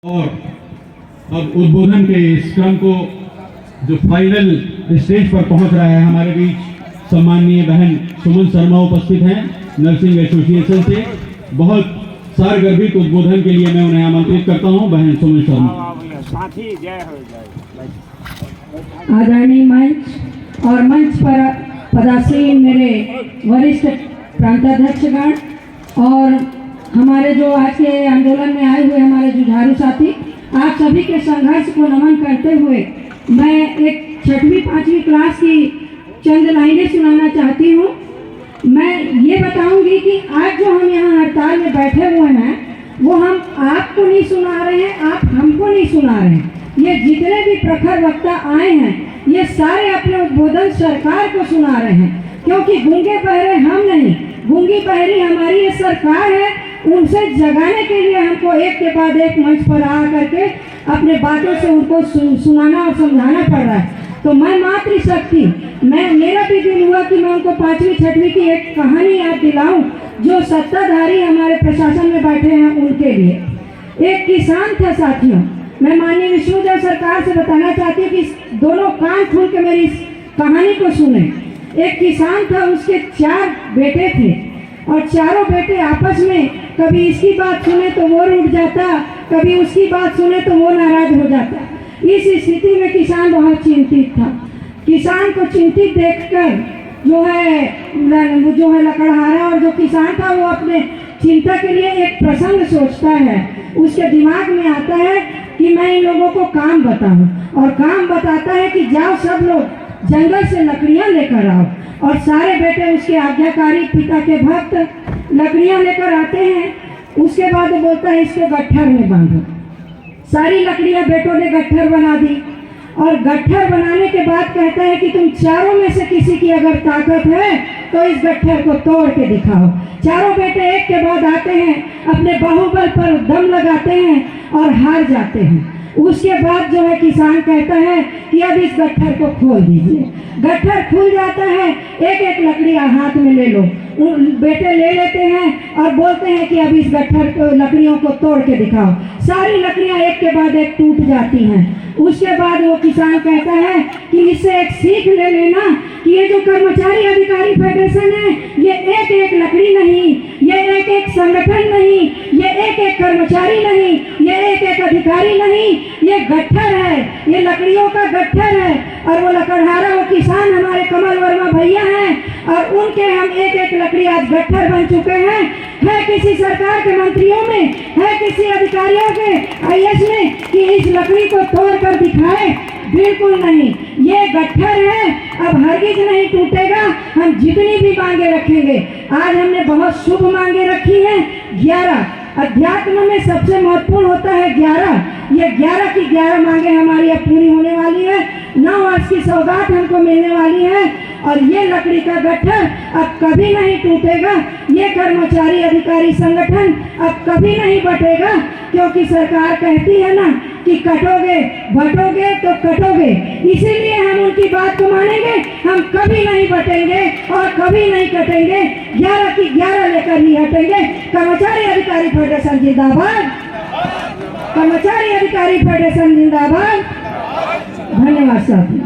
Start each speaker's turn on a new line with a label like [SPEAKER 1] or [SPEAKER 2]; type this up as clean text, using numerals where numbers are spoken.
[SPEAKER 1] और अब उद्बोधन के इस क्रम को जो फाइनल स्टेज पर पहुंच रहा है, हमारे बीच सम्माननीय बहन सुमन शर्मा उपस्थित हैं नर्सिंग एसोसिएशन से। बहुत सारगर्भित उद्बोधन के लिए मैं उन्हें आमंत्रित करता हूं। बहन सुमन शर्मा।
[SPEAKER 2] आदरणीय मंच और मंच पर पदासीन मेरे वरिष्ठ प्रांताध्यक्षगण और हमारे जो आज के आंदोलन में आए हुए हमारे जुझारू साथी, आप सभी के संघर्ष को नमन करते हुए मैं एक 6वीं 5वीं क्लास की चंद लाइनें सुनाना चाहती हूँ। मैं ये बताऊंगी कि आज जो हम यहाँ हड़ताल में बैठे हुए हैं वो हम आपको नहीं सुना रहे हैं, आप हमको नहीं सुना रहे हैं। ये जितने भी प्रखर वक्ता आए हैं ये सारे अपने उद्बोधन सरकार को सुना रहे हैं, क्योंकि गूंगे बहरे हम नहीं, गूंगी बहरी हमारी ये सरकार है। उनसे जगाने के लिए हमको एक के बाद एक मंच पर आ करके अपने बातों से उनको सुनाना और समझाना पड़ रहा है। तो मैं मातृशक्ति, मेरा भी दिल हुआ कि मैं उनको 5वीं 6वीं की एक कहानी याद दिलाऊं जो सत्ताधारी हमारे प्रशासन में बैठे हैं उनके लिए। एक किसान था साथियों, मैं माननीय विष्णुदेव सरकार से बताना चाहती हूँ कि दोनों कान खोल के मेरी इस कहानी को सुने। एक किसान था, उसके 4 बेटे थे और चारों बेटे आपस में कभी इसकी बात सुने तो वो रूठ जाता, कभी उसकी बात सुने तो वो नाराज हो जाता। इस स्थिति में किसान बहुत चिंतित था। किसान को चिंतित देखकर जो है लकड़हारा और जो किसान था वो अपने चिंता के लिए एक प्रसंग सोचता है। उसके दिमाग में आता है कि मैं इन लोगों को काम बताऊं, और काम बताता है कि जाओ सब लोग जंगल से लकड़ियां लेकर आओ। और सारे बेटे उसके आज्ञाकारी पिता के भक्त लकड़ियां लेकर आते हैं। उसके बाद वो बोलता है इसको गट्ठर में बांधो। सारी लकड़ियां बेटों ने गट्ठर बना दी और गट्ठर बनाने के बाद कहता है कि तुम चारों में से किसी की अगर ताकत है तो इस गट्ठर को तोड़ के दिखाओ। चारों बेटे एक के बाद आते हैं, अपने बाहुबल पर दम लगाते हैं और हार जाते हैं। उसके बाद जो है किसान कहता है कि अब इस गट्ठर को खोल दीजिए। गट्ठर खुल जाता है, एक एक लकड़ियां हाथ में ले लो। बेटे ले लेते हैं और बोलते हैं कि अब इस गट्ठर को लकड़ियों को तोड़ के दिखाओ। सारी लकड़ियां एक के बाद एक टूट जाती हैं। उसके बाद वो किसान कहता है कि इससे एक सीख ले लेना कि ये जो कर्मचारी अधिकारी फेडरेशन है ये एक एक लकड़ी नहीं, ये एक एक संगठन नहीं, ये एक एक कर्मचारी नहीं, ये एक एक अधिकारी नहीं, ये गट्ठर है, ये लकड़ियों का गट्ठर है। और वो लकड़हारा वो किसान हमारे कमल वर्मा भैया हैं और उनके हम एक एक लकड़ी आज गट्ठर बन चुके हैं। है किसी सरकार के मंत्रियों में, है किसी अधिकारियों के IAS में कि इस लकड़ी को तोड़ कर दिखाए? बिल्कुल नहीं। ये गट्ठर है, अब हरगिज नहीं टूटेगा। हम जितनी भी मांगे रखेंगे, आज हमने बहुत शुभ मांगे रखी हैं 11। अध्यात्म में सबसे महत्वपूर्ण होता है 11। ये 11 की 11 मांगे हमारी अब पूरी होने वाली है। 9 वर्ष की सौगात हमको मिलने वाली है और ये लकड़ी का गट्ठर अब कभी नहीं टूटेगा। ये कर्मचारी अधिकारी संगठन अब कभी नहीं बटेगा, क्योंकि सरकार कहती है ना कि कटोगे बटोगे तो कटोगे। इसीलिए हम उनकी बात को मानेंगे। हम कभी नहीं बटेंगे और कभी नहीं कटेंगे। 11 की 11 लेकर ही हटेंगे। कर्मचारी अधिकारी फेडरेशन जिंदाबाद, कर्मचारी अधिकारी फेडरेशन जिंदाबाद। धन्यवाद साहब।